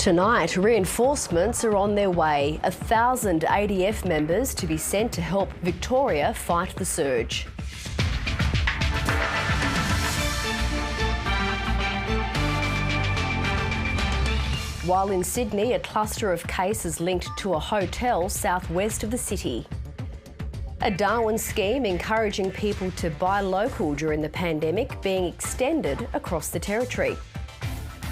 Tonight, reinforcements are on their way. 1,000 ADF members to be sent to help Victoria fight the surge. While in Sydney, a cluster of cases linked to a hotel southwest of the city. A Darwin scheme encouraging people to buy local during the pandemic being extended across the territory.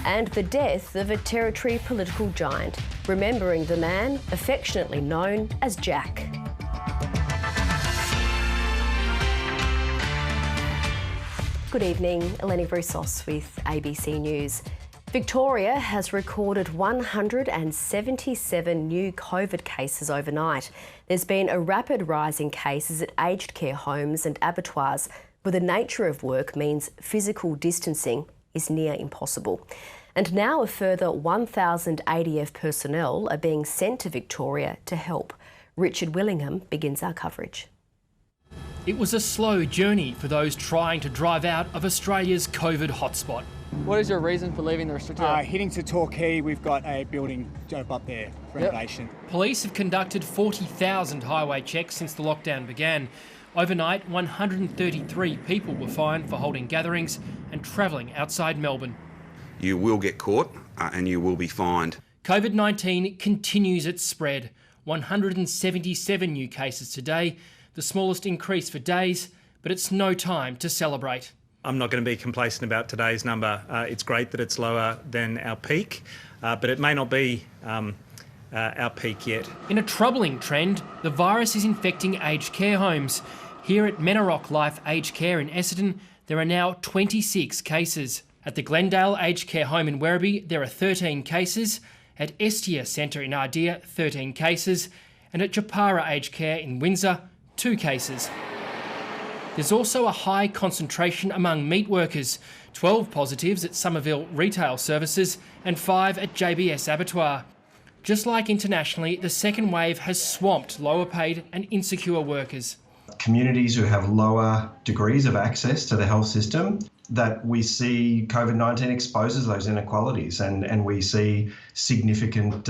And the death of a Territory political giant, remembering the man affectionately known as Jack. Good evening, Eleni Roussos with ABC News. Victoria has recorded 177 new COVID cases overnight. There's been a rapid rise in cases at aged care homes and abattoirs, where the nature of work means physical distancing is near impossible. And now a further 1,000 ADF personnel are being sent to Victoria to help. Richard Willingham begins our coverage. It was a slow journey for those trying to drive out of Australia's COVID hotspot. What is your reason for leaving the restricted area? Heading to Torquay, we've got a building job up there, renovation. Yep. Police have conducted 40,000 highway checks since the lockdown began. Overnight, 133 people were fined for holding gatherings and travelling outside Melbourne. You will get caught and you will be fined. COVID-19 continues its spread. 177 new cases today, the smallest increase for days, but it's no time to celebrate. I'm not going to be complacent about today's number. It's great that it's lower than our peak, but it may not be our peak yet. In a troubling trend, the virus is infecting aged care homes. Here at Menarok Life Aged Care in Essendon, there are now 26 cases. At the Glendale Aged Care Home in Werribee, there are 13 cases. At Estia Centre in Ardea, 13 cases. And at Japara Aged Care in Windsor, 2 cases. There's also a high concentration among meat workers, 12 positives at Somerville Retail Services and 5 at JBS Abattoir. Just like internationally, the second wave has swamped lower paid and insecure workers. Communities who have lower degrees of access to the health system, that we see COVID-19 exposes those inequalities and we see significant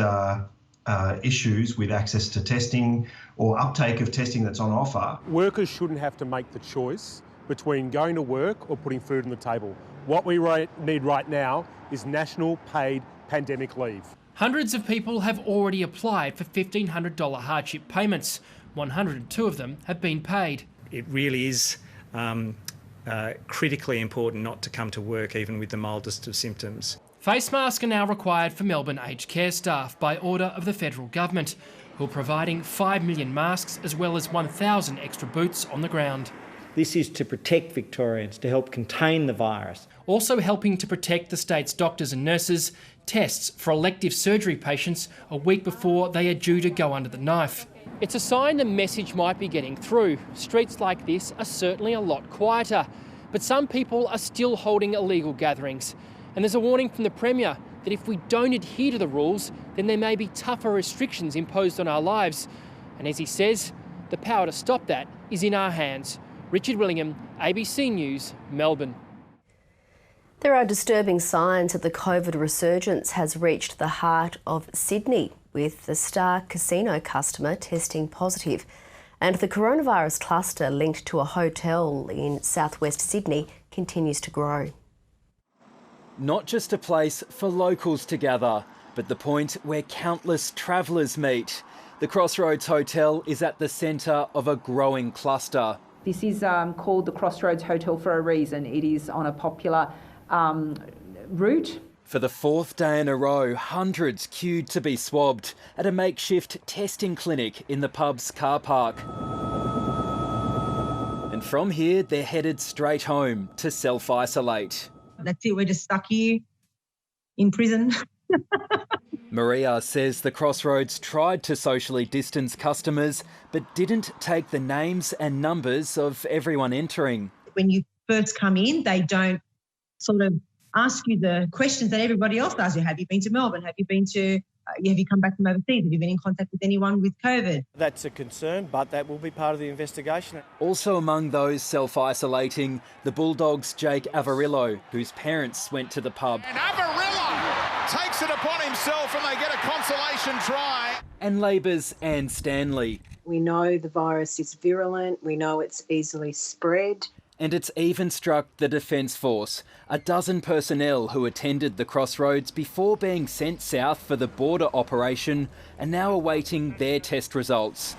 issues with access to testing or uptake of testing that's on offer. Workers shouldn't have to make the choice between going to work or putting food on the table. What we need right now is national paid pandemic leave. Hundreds of people have already applied for $1,500 hardship payments. 102 of them have been paid. It really is critically important not to come to work even with the mildest of symptoms. Face masks are now required for Melbourne aged care staff by order of the federal government, who are providing 5 million masks as well as 1,000 extra boots on the ground. This is to protect Victorians, to help contain the virus. Also helping to protect the state's doctors and nurses, tests for elective surgery patients a week before they are due to go under the knife. It's a sign the message might be getting through. Streets like this are certainly a lot quieter, but some people are still holding illegal gatherings. And there's a warning from the Premier that if we don't adhere to the rules, then there may be tougher restrictions imposed on our lives. And as he says, the power to stop that is in our hands. Richard Willingham, ABC News, Melbourne. There are disturbing signs that the COVID resurgence has reached the heart of Sydney, with the Star Casino customer testing positive. And the coronavirus cluster linked to a hotel in southwest Sydney continues to grow. Not just a place for locals to gather, but the point where countless travellers meet. The Crossroads Hotel is at the centre of a growing cluster. This is called the Crossroads Hotel for a reason. It is on a popular route. For the 4th day in a row, hundreds queued to be swabbed at a makeshift testing clinic in the pub's car park. And from here, they're headed straight home to self-isolate. That's it, we're just stuck here in prison. Maria says the Crossroads tried to socially distance customers, but didn't take the names and numbers of everyone entering. When you first come in, they don't sort of ask you the questions that everybody else does. Have you been to Melbourne? Have you been to, have you come back from overseas? Have you been in contact with anyone with COVID? That's a concern, but that will be part of the investigation. Also among those self-isolating, the Bulldogs' Jake Avarillo, whose parents went to the pub. And Avarillo takes it upon himself and they get a consolation try. And Labor's Anne Stanley. We know the virus is virulent, we know it's easily spread. And it's even struck the Defence Force. A dozen personnel who attended the crossroads before being sent south for the border operation are now awaiting their test results.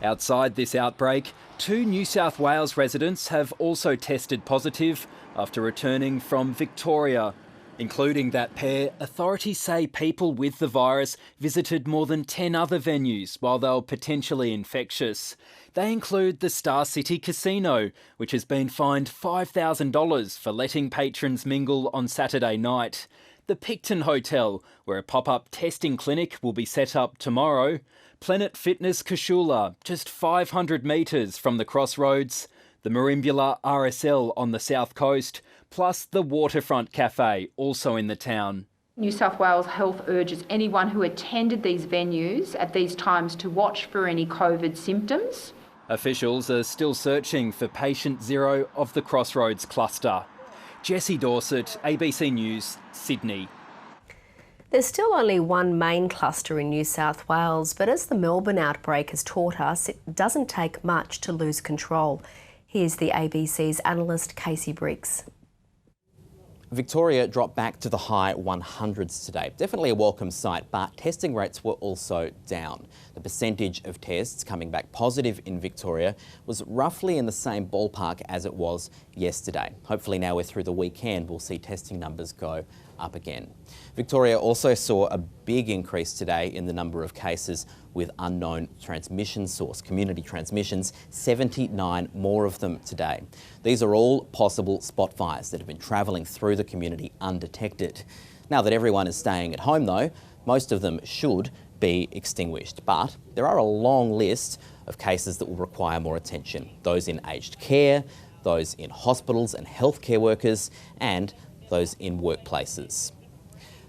Outside this outbreak, 2 New South Wales residents have also tested positive after returning from Victoria. Including that pair, authorities say people with the virus visited more than 10 other venues while they were potentially infectious. They include the Star City Casino, which has been fined $5,000 for letting patrons mingle on Saturday night. The Picton Hotel, where a pop-up testing clinic will be set up tomorrow. Planet Fitness Kashula, just 500 metres from the crossroads. The Merimbula RSL on the south coast, plus the Waterfront Cafe, also in the town. New South Wales Health urges anyone who attended these venues at these times to watch for any COVID symptoms. Officials are still searching for patient 0 of the Crossroads cluster. Jessie Dorset, ABC News, Sydney. There's still only one main cluster in New South Wales, but as the Melbourne outbreak has taught us, it doesn't take much to lose control. Here's the ABC's analyst Casey Briggs. Victoria dropped back to the high 100s today. Definitely a welcome sight, but testing rates were also down. The percentage of tests coming back positive in Victoria was roughly in the same ballpark as it was yesterday. Hopefully now we're through the weekend, we'll see testing numbers go up again. Victoria also saw a big increase today in the number of cases with unknown transmission source, community transmissions, 79 more of them today. These are all possible spot fires that have been travelling through the community undetected. Now that everyone is staying at home though, most of them should be extinguished, but there are a long list of cases that will require more attention. Those in aged care, those in hospitals and healthcare workers, and those in workplaces.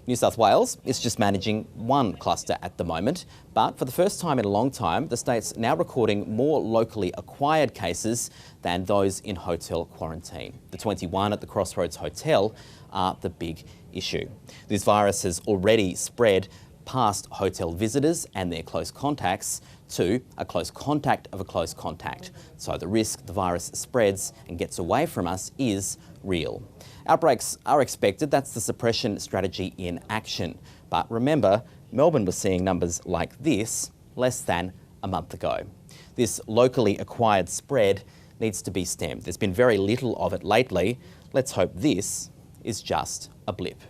New South Wales is just managing one cluster at the moment, but for the first time in a long time, the state's now recording more locally acquired cases than those in hotel quarantine. The 21 at the Crossroads Hotel are the big issue. This virus has already spread past hotel visitors and their close contacts to a close contact of a close contact. So the risk the virus spreads and gets away from us is real. Outbreaks are expected, that's the suppression strategy in action. But remember, Melbourne was seeing numbers like this less than a month ago. This locally acquired spread needs to be stemmed. There's been very little of it lately. Let's hope this is just a blip.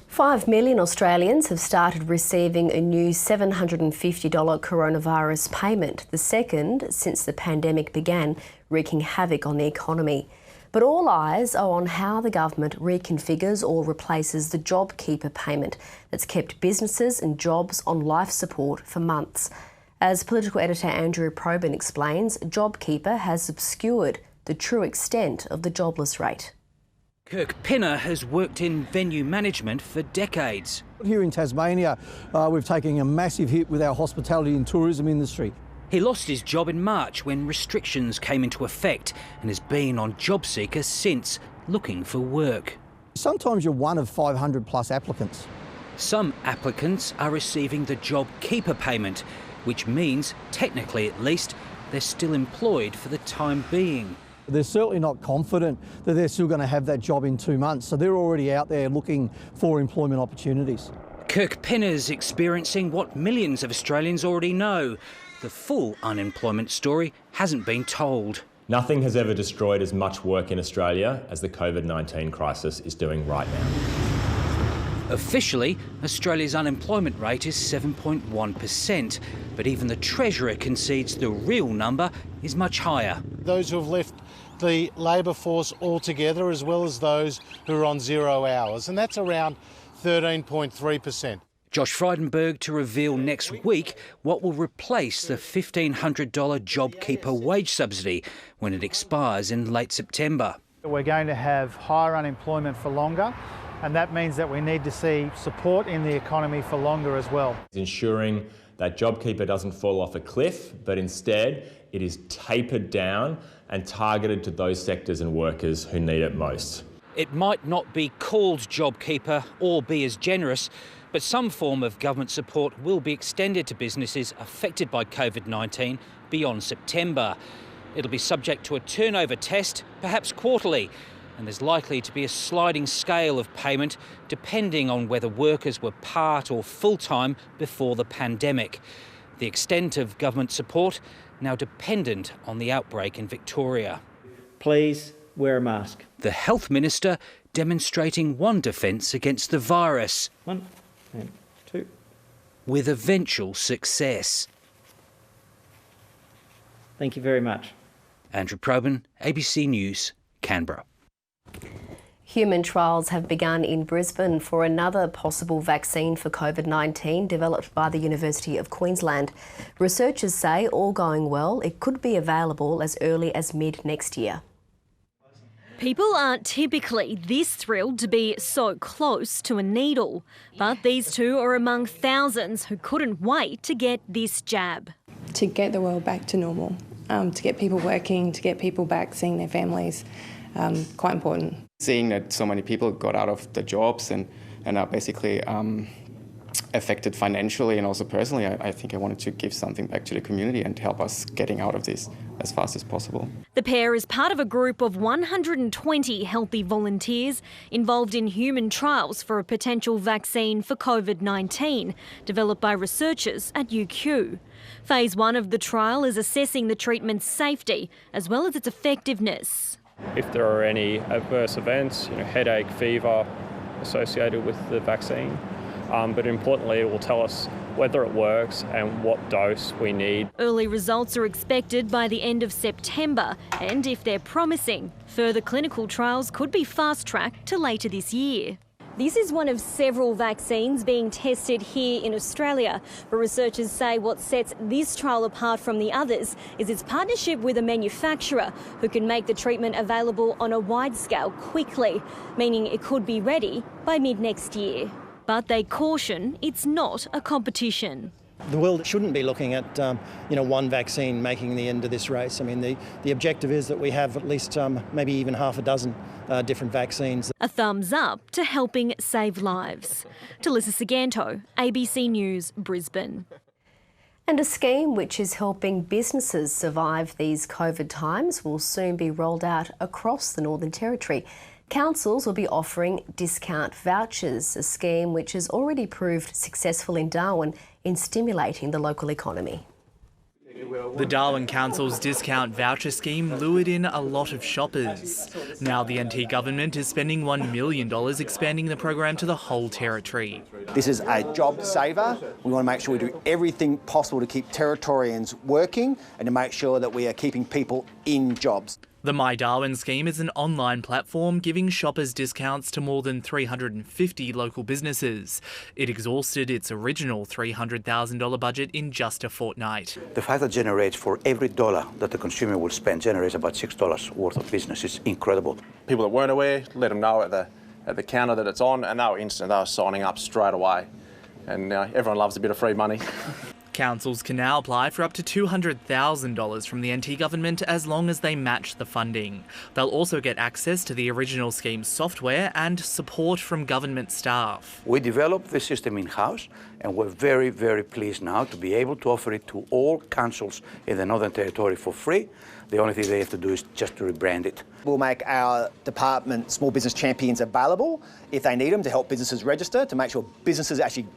5 million Australians have started receiving a new $750 coronavirus payment, the second since the pandemic began, wreaking havoc on the economy. But all eyes are on how the government reconfigures or replaces the JobKeeper payment that's kept businesses and jobs on life support for months. As political editor Andrew Probyn explains, JobKeeper has obscured the true extent of the jobless rate. Kirk Pinner has worked in venue management for decades. Here in Tasmania, we've taken a massive hit with our hospitality and tourism industry. He lost his job in March when restrictions came into effect and has been on JobSeeker since, looking for work. Sometimes you're one of 500 plus applicants. Some applicants are receiving the JobKeeper payment, which means, technically at least, they're still employed for the time being. They're certainly not confident that they're still going to have that job in 2 months, so they're already out there looking for employment opportunities. Kirk Pinner's experiencing what millions of Australians already know. The full unemployment story hasn't been told. Nothing has ever destroyed as much work in Australia as the COVID-19 crisis is doing right now. Officially, Australia's unemployment rate is 7.1%, but even the Treasurer concedes the real number is much higher. Those who have left the labour force altogether, as well as those who are on 0 hours, and that's around 13.3%. Josh Frydenberg to reveal next week what will replace the $1,500 JobKeeper wage subsidy when it expires in late September. We're going to have higher unemployment for longer, and that means that we need to see support in the economy for longer as well. Ensuring that JobKeeper doesn't fall off a cliff, but instead it is tapered down and targeted to those sectors and workers who need it most. It might not be called JobKeeper or be as generous, but some form of government support will be extended to businesses affected by COVID-19 beyond September. It'll be subject to a turnover test, perhaps quarterly, and there's likely to be a sliding scale of payment depending on whether workers were part or full-time before the pandemic. The extent of government support now dependent on the outbreak in Victoria. Please wear a mask. The Health Minister demonstrating one defence against the virus. 1 and 2. With eventual success. Thank you very much. Andrew Probyn, ABC News, Canberra. Human trials have begun in Brisbane for another possible vaccine for COVID-19 developed by the University of Queensland. Researchers say, all going well, it could be available as early as mid-next year. People aren't typically this thrilled to be so close to a needle, but these two are among thousands who couldn't wait to get this jab. To get the world back to normal, to get people working, to get people back seeing their families, quite important. Seeing that so many people got out of the jobs and are basically affected financially and also personally, I think I wanted to give something back to the community and help us getting out of this as fast as possible. The pair is part of a group of 120 healthy volunteers involved in human trials for a potential vaccine for COVID-19, developed by researchers at UQ. Phase 1 of the trial is assessing the treatment's safety as well as its effectiveness. If there are any adverse events, headache, fever associated with the vaccine, but importantly it will tell us whether it works and what dose we need. Early results are expected by the end of September, and if they're promising, further clinical trials could be fast-tracked to later this year. This is one of several vaccines being tested here in Australia, but researchers say what sets this trial apart from the others is its partnership with a manufacturer who can make the treatment available on a wide scale quickly, meaning it could be ready by mid-next year. But they caution it's not a competition. The world shouldn't be looking at one vaccine making the end of this race. I mean, the objective is that we have at least maybe even half a dozen different vaccines. A thumbs up to helping save lives. Talissa Saganto, ABC News, Brisbane. And a scheme which is helping businesses survive these COVID times will soon be rolled out across the Northern Territory. Councils will be offering discount vouchers, a scheme which has already proved successful in Darwin in stimulating the local economy. The Darwin Council's discount voucher scheme lured in a lot of shoppers. Now the NT government is spending $1 million expanding the program to the whole territory. This is a job saver. We want to make sure we do everything possible to keep Territorians working and to make sure that we are keeping people in jobs. The My Darwin scheme is an online platform giving shoppers discounts to more than 350 local businesses. It exhausted its original $300,000 budget in just a fortnight. The fact that generates for every dollar that the consumer will spend generates about $6 worth of business. It's incredible. People that weren't aware, let them know at the counter that it's on, and they were instant. They were signing up straight away. And everyone loves a bit of free money. Councils can now apply for up to $200,000 from the NT government as long as they match the funding. They'll also get access to the original scheme's software and support from government staff. We developed the system in-house and we're very, very pleased now to be able to offer it to all councils in the Northern Territory for free. The only thing they have to do is just to rebrand it. We'll make our department Small Business Champions available if they need them to help businesses register, to make sure businesses actually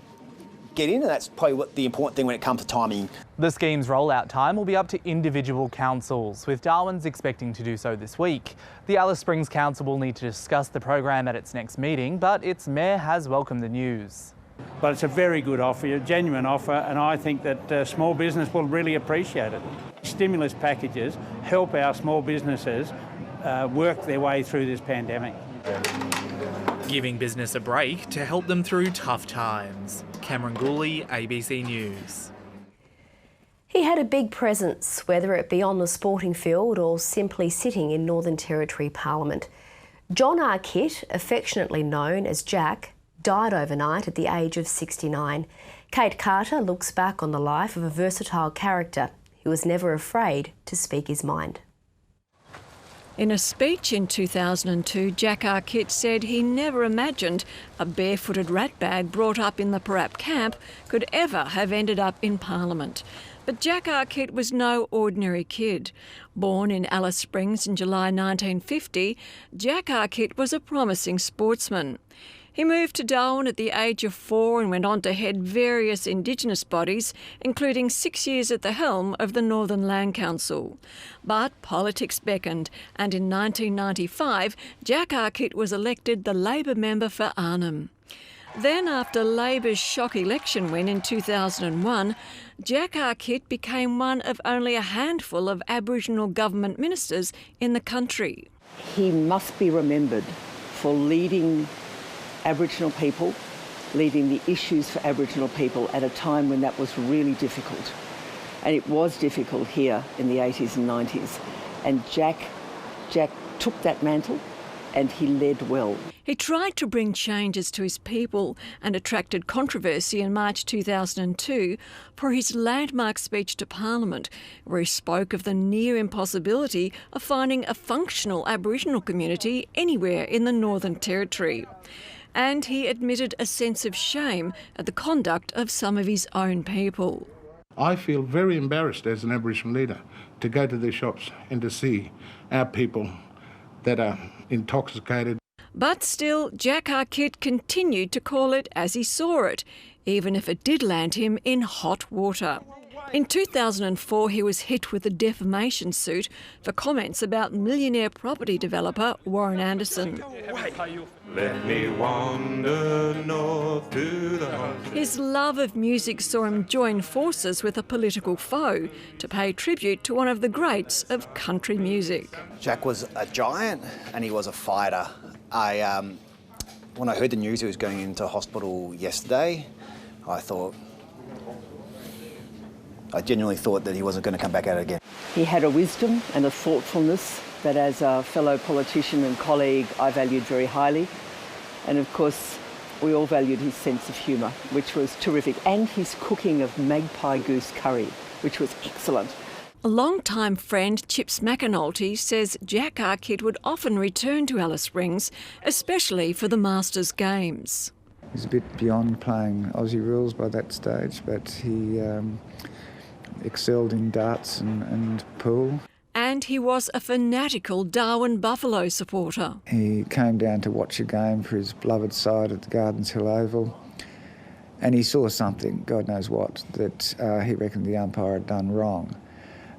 get in, and that's probably the important thing when it comes to timing. The scheme's rollout time will be up to individual councils, with Darwin's expecting to do so this week. The Alice Springs Council will need to discuss the program at its next meeting, but its mayor has welcomed the news. But it's a very good offer, a genuine offer, and I think that small business will really appreciate it. Stimulus packages help our small businesses work their way through this pandemic. Giving business a break to help them through tough times. Cameron Gooley, ABC News. He had a big presence, whether it be on the sporting field or simply sitting in Northern Territory Parliament. John Arkitt, affectionately known as Jack, died overnight at the age of 69. Kate Carter looks back on the life of a versatile character who was never afraid to speak his mind. In a speech in 2002, Jack Arkitt said he never imagined a barefooted ratbag brought up in the Parap camp could ever have ended up in Parliament. But Jack Arkitt was no ordinary kid. Born in Alice Springs in July 1950, Jack Arkitt was a promising sportsman. He moved to Darwin at the age of 4 and went on to head various Indigenous bodies, including 6 years at the helm of the Northern Land Council. But politics beckoned, and in 1995, Jack Arkitt was elected the Labor member for Arnhem. Then, after Labor's shock election win in 2001, Jack Arkitt became one of only a handful of Aboriginal government ministers in the country. He must be remembered for leading Aboriginal people, leading the issues for Aboriginal people at a time when that was really difficult. And it was difficult here in the 80s and 90s. And Jack took that mantle and he led well. He tried to bring changes to his people and attracted controversy in March 2002 for his landmark speech to Parliament, where he spoke of the near impossibility of finding a functional Aboriginal community anywhere in the Northern Territory. And he admitted a sense of shame at the conduct of some of his own people. I feel very embarrassed as an Aboriginal leader to go to these shops and to see our people that are intoxicated. But still, Jack Arkitt continued to call it as he saw it, even if it did land him in hot water. In 2004, he was hit with a defamation suit for comments about millionaire property developer Warren Anderson. Let me wander north to the heart. His love of music saw him join forces with a political foe to pay tribute to one of the greats of country music. Jack was a giant and he was a fighter. When I heard the news he was going into hospital yesterday, I genuinely thought that he wasn't going to come back out again. He had a wisdom and a thoughtfulness that as a fellow politician and colleague I valued very highly. And of course, we all valued his sense of humour, which was terrific, and his cooking of magpie goose curry, which was excellent. A long-time friend, Chips McAnulty, says Jack Arkitt would often return to Alice Springs, especially for the Masters Games. He's a bit beyond playing Aussie rules by that stage, but he excelled in darts and pool. And he was a fanatical Darwin Buffalo supporter. He came down to watch a game for his beloved side at the Gardens Hill Oval, and he saw something, God knows what, that he reckoned the umpire had done wrong.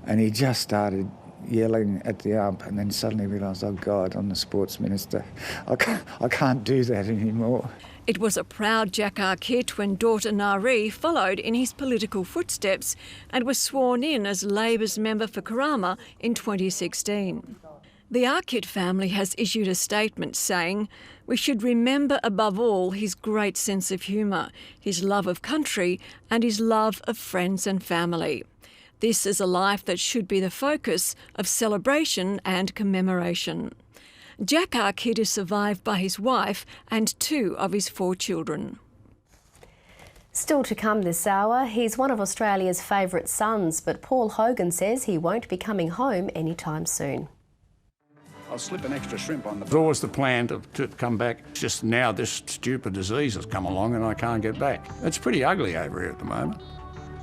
And he just started yelling at the ump and then suddenly realised, oh God, I'm the sports minister. I can't do that anymore. It was a proud Jack Arkitt when daughter Nari followed in his political footsteps and was sworn in as Labor's member for Karama in 2016. The Arkitt family has issued a statement saying, "We should remember above all his great sense of humour, his love of country and his love of friends and family. This is a life that should be the focus of celebration and commemoration." Jack Arkitt is survived by his wife and 2 of his 4 children. Still to come this hour, he's one of Australia's favourite sons, but Paul Hogan says he won't be coming home anytime soon. I'll slip an extra shrimp on the... It's always the plan to come back. It's just now this stupid disease has come along and I can't get back. It's pretty ugly over here at the moment.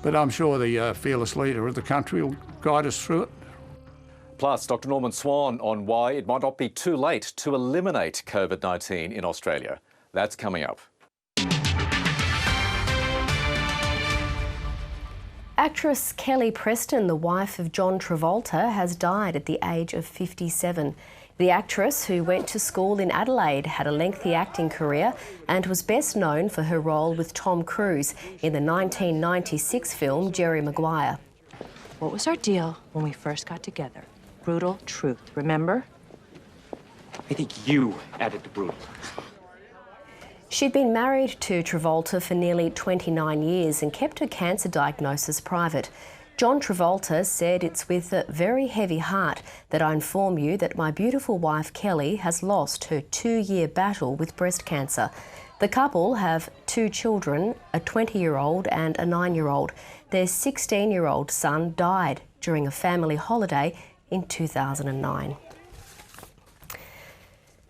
But I'm sure the fearless leader of the country will guide us through it. Plus, Dr Norman Swan on why it might not be too late to eliminate COVID-19 in Australia. That's coming up. Actress Kelly Preston, the wife of John Travolta, has died at the age of 57. The actress, who went to school in Adelaide, had a lengthy acting career and was best known for her role with Tom Cruise in the 1996 film Jerry Maguire. What was our deal when we first got together? Brutal truth, remember? I think you added the brutal. She'd been married to Travolta for nearly 29 years and kept her cancer diagnosis private. John Travolta said, "It's with a very heavy heart that I inform you that my beautiful wife Kelly has lost her 2-year battle with breast cancer." The couple have 2 children, a 20-year-old and a 9-year-old. Their 16-year-old son died during a family holiday in 2009.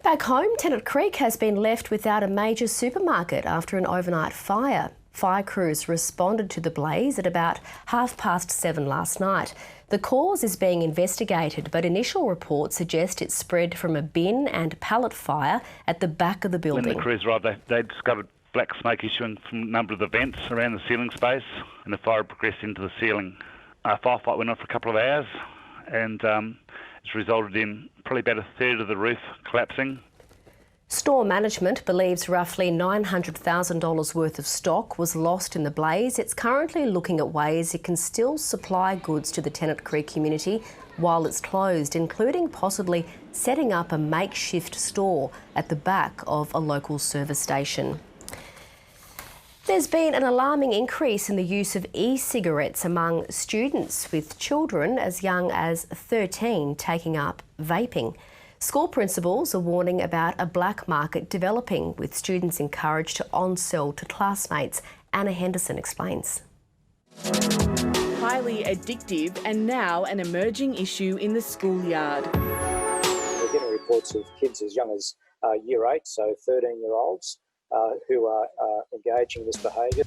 Back home, Tennant Creek has been left without a major supermarket after an overnight fire. Fire crews responded to the blaze at about 7:30 last night. The cause is being investigated, but initial reports suggest it spread from a bin and pallet fire at the back of the building. When the crews arrived, they discovered black smoke issuing from a number of the vents around the ceiling space, and the fire progressed into the ceiling. Our firefight went on for a couple of hours, and it's resulted in probably about a third of the roof collapsing. Store management believes roughly $900,000 worth of stock was lost in the blaze. It's currently looking at ways it can still supply goods to the Tennant Creek community while it's closed, including possibly setting up a makeshift store at the back of a local service station. There's been an alarming increase in the use of e-cigarettes among students, with children as young as 13 taking up vaping. School principals are warning about a black market developing, with students encouraged to on-sell to classmates. Anna Henderson explains. Highly addictive and now an emerging issue in the schoolyard. We're getting reports of kids as young as year 8, so 13-year-olds, who are engaging in this behaviour.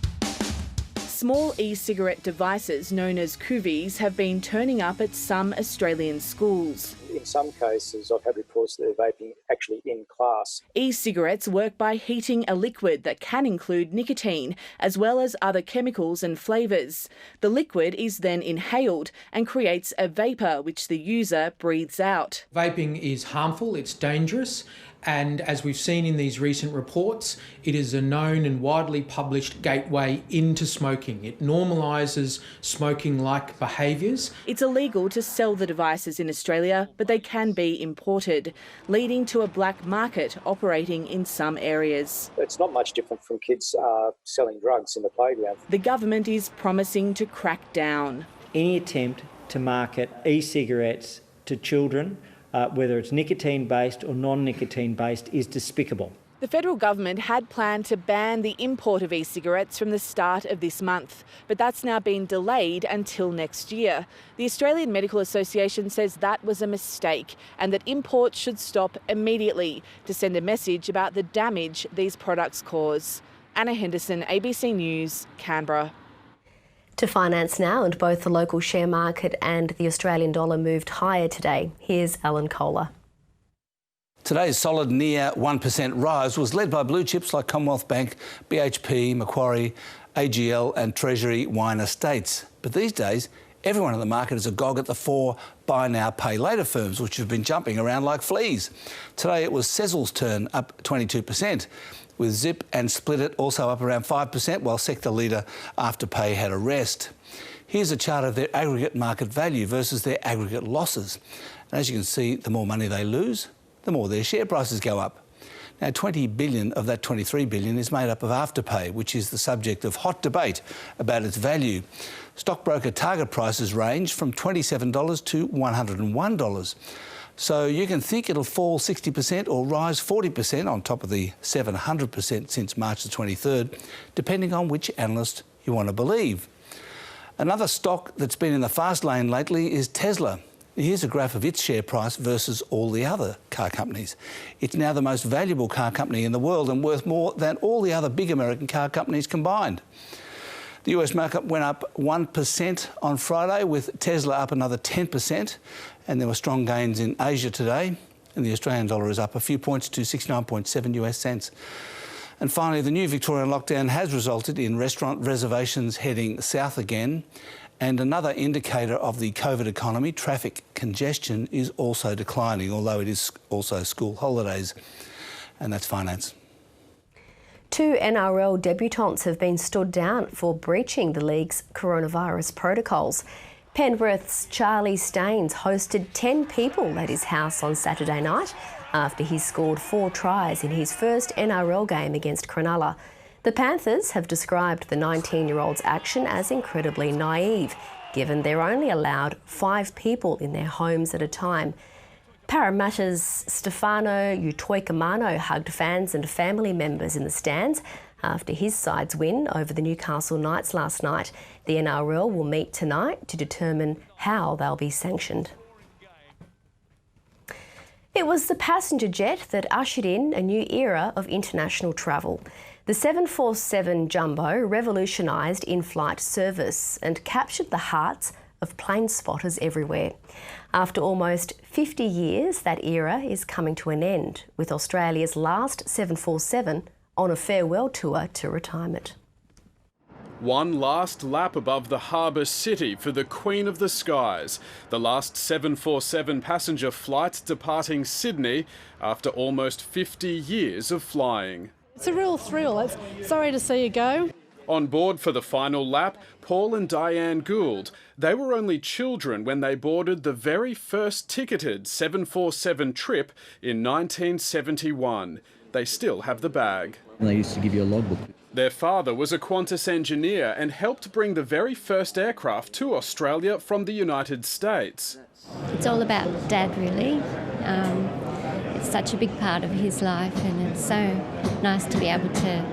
Small e-cigarette devices known as kuvis have been turning up at some Australian schools. In some cases, I've had reports that they're vaping actually in class. E-cigarettes work by heating a liquid that can include nicotine, as well as other chemicals and flavours. The liquid is then inhaled and creates a vapour which the user breathes out. Vaping is harmful, it's dangerous, and as we've seen in these recent reports, it is a known and widely published gateway into smoking. It normalises smoking-like behaviours. It's illegal to sell the devices in Australia, but they can be imported, leading to a black market operating in some areas. It's not much different from kids selling drugs in the playground. The government is promising to crack down. Any attempt to market e-cigarettes to children, whether it's nicotine-based or non-nicotine-based, is despicable. The federal government had planned to ban the import of e-cigarettes from the start of this month, but that's now been delayed until next year. The Australian Medical Association says that was a mistake and that imports should stop immediately to send a message about the damage these products cause. Anna Henderson, ABC News, Canberra. To finance now, and both the local share market and the Australian dollar moved higher today. Here's Alan Kohler. Today's solid near 1% rise was led by blue chips like Commonwealth Bank, BHP, Macquarie, AGL and Treasury Wine Estates. But these days, everyone in the market is agog at the 4 buy now, pay later firms, which have been jumping around like fleas. Today it was Sezzle's turn, up 22%. With Zip and Split It also up around 5%, while sector leader Afterpay had a rest. Here's a chart of their aggregate market value versus their aggregate losses. And as you can see, the more money they lose, the more their share prices go up. Now, 20 billion of that 23 billion is made up of Afterpay, which is the subject of hot debate about its value. Stockbroker target prices range from $27 to $101. So you can think it'll fall 60% or rise 40% on top of the 700% since March the 23rd, depending on which analyst you want to believe. Another stock that's been in the fast lane lately is Tesla. Here's a graph of its share price versus all the other car companies. It's now the most valuable car company in the world and worth more than all the other big American car companies combined. The US market went up 1% on Friday, with Tesla up another 10%, and there were strong gains in Asia today, and the Australian dollar is up a few points to 69.7 US cents. And finally, the new Victorian lockdown has resulted in restaurant reservations heading south again, and another indicator of the COVID economy, traffic congestion, is also declining, although it is also school holidays, and that's finance. 2 NRL debutants have been stood down for breaching the league's coronavirus protocols. Penrith's Charlie Staines hosted 10 people at his house on Saturday night after he scored 4 tries in his first NRL game against Cronulla. The Panthers have described the 19-year-old's action as incredibly naive, given they're only allowed 5 people in their homes at a time. Parramatta's Stefano Utoikamano hugged fans and family members in the stands after his side's win over the Newcastle Knights last night. The NRL will meet tonight to determine how they'll be sanctioned. It was the passenger jet that ushered in a new era of international travel. The 747 Jumbo revolutionised in-flight service and captured the hearts of plane spotters everywhere. After almost 50 years, that era is coming to an end, with Australia's last 747 on a farewell tour to retirement. One last lap above the harbour city for the Queen of the Skies, the last 747 passenger flight departing Sydney after almost 50 years of flying. It's a real thrill. It's sorry to see you go. On board for the final lap, Paul and Diane Gould. They were only children when they boarded the very first ticketed 747 trip in 1971. They still have the bag. They used to give you a logbook. Their father was a Qantas engineer and helped bring the very first aircraft to Australia from the United States. It's all about Dad, really. It's such a big part of his life, and it's so nice to be able to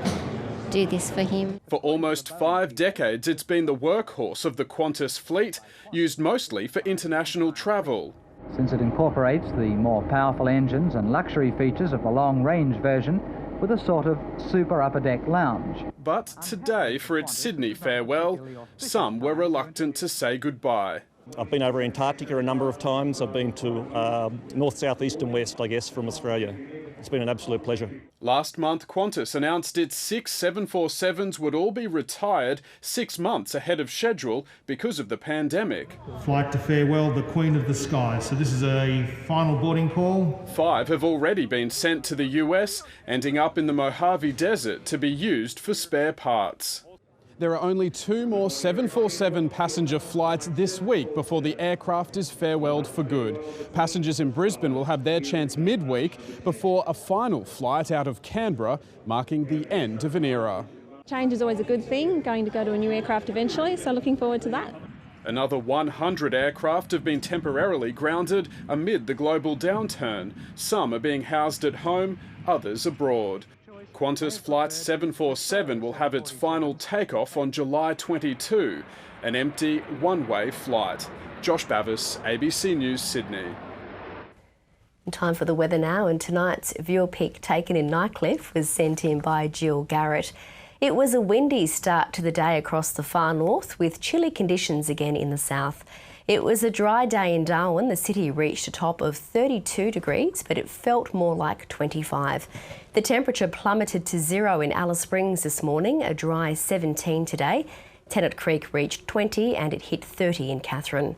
do this for him. For almost 5 decades, it's been the workhorse of the Qantas fleet, used mostly for international travel. Since it incorporates the more powerful engines and luxury features of the long-range version with a sort of super upper deck lounge. But today, for its Sydney farewell, some were reluctant to say goodbye. I've been over Antarctica a number of times. I've been to north, south, east and west, I guess, from Australia. It's been an absolute pleasure. Last month, Qantas announced its 6 747s would all be retired 6 months ahead of schedule because of the pandemic. Flight to farewell the Queen of the Skies. So this is a final boarding call. 5 have already been sent to the US, ending up in the Mojave Desert to be used for spare parts. There are only 2 more 747 passenger flights this week before the aircraft is farewelled for good. Passengers in Brisbane will have their chance midweek before a final flight out of Canberra, marking the end of an era. Change is always a good thing, going to go to a new aircraft eventually, so looking forward to that. Another 100 aircraft have been temporarily grounded amid the global downturn. Some are being housed at home, others abroad. Qantas Flight 747 will have its final takeoff on July 22, an empty one-way flight. Josh Bavis, ABC News, Sydney. Time for the weather now, and tonight's viewer pic taken in Nightcliff was sent in by Jill Garrett. It was a windy start to the day across the far north, with chilly conditions again in the south. It was a dry day in Darwin. The city reached a top of 32 degrees, but it felt more like 25. The temperature plummeted to 0 in Alice Springs this morning, a dry 17 today. Tennant Creek reached 20 and it hit 30 in Katherine.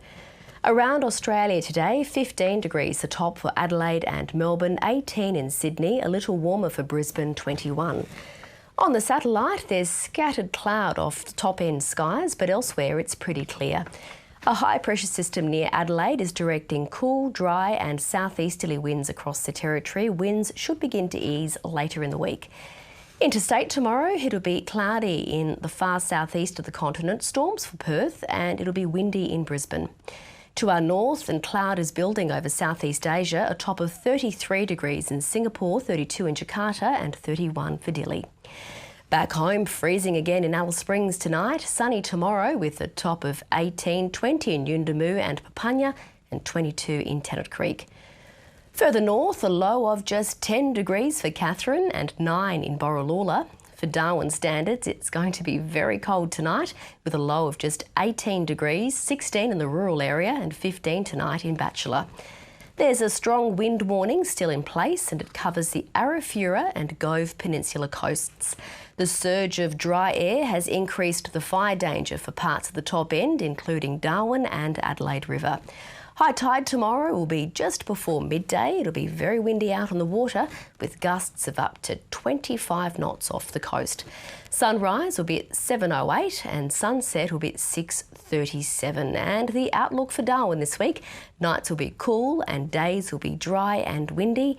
Around Australia today, 15 degrees the top for Adelaide and Melbourne, 18 in Sydney, a little warmer for Brisbane, 21. On the satellite, there's scattered cloud off the top-end skies, but elsewhere it's pretty clear. A high-pressure system near Adelaide is directing cool, dry and southeasterly winds across the territory. Winds should begin to ease later in the week. Interstate tomorrow, it'll be cloudy in the far southeast of the continent, storms for Perth, and it'll be windy in Brisbane. To our north, and cloud is building over Southeast Asia, a top of 33 degrees in Singapore, 32 in Jakarta and 31 for Dili. Back home, freezing again in Alice Springs tonight, sunny tomorrow with a top of 18, 20 in Yuendumu and Papunya and 22 in Tennant Creek. Further north, a low of just 10 degrees for Katherine and 9 in Borroloola. For Darwin standards, it's going to be very cold tonight with a low of just 18 degrees, 16 in the rural area and 15 tonight in Batchelor. There's a strong wind warning still in place and it covers the Arafura and Gove Peninsula coasts. The surge of dry air has increased the fire danger for parts of the top end, including Darwin and Adelaide River. High tide tomorrow will be just before midday. It'll be very windy out on the water with gusts of up to 25 knots off the coast. Sunrise will be at 7:08 and sunset will be at 6:37. And the outlook for Darwin this week, nights will be cool and days will be dry and windy.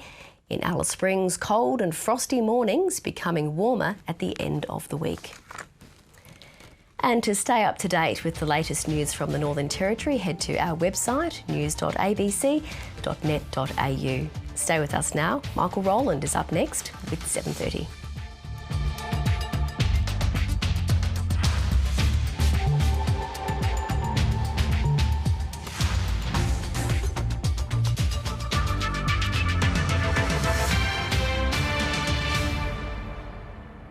In Alice Springs, cold and frosty mornings, becoming warmer at the end of the week. And to stay up to date with the latest news from the Northern Territory, head to our website, news.abc.net.au. Stay with us now. Michael Rowland is up next with 7:30.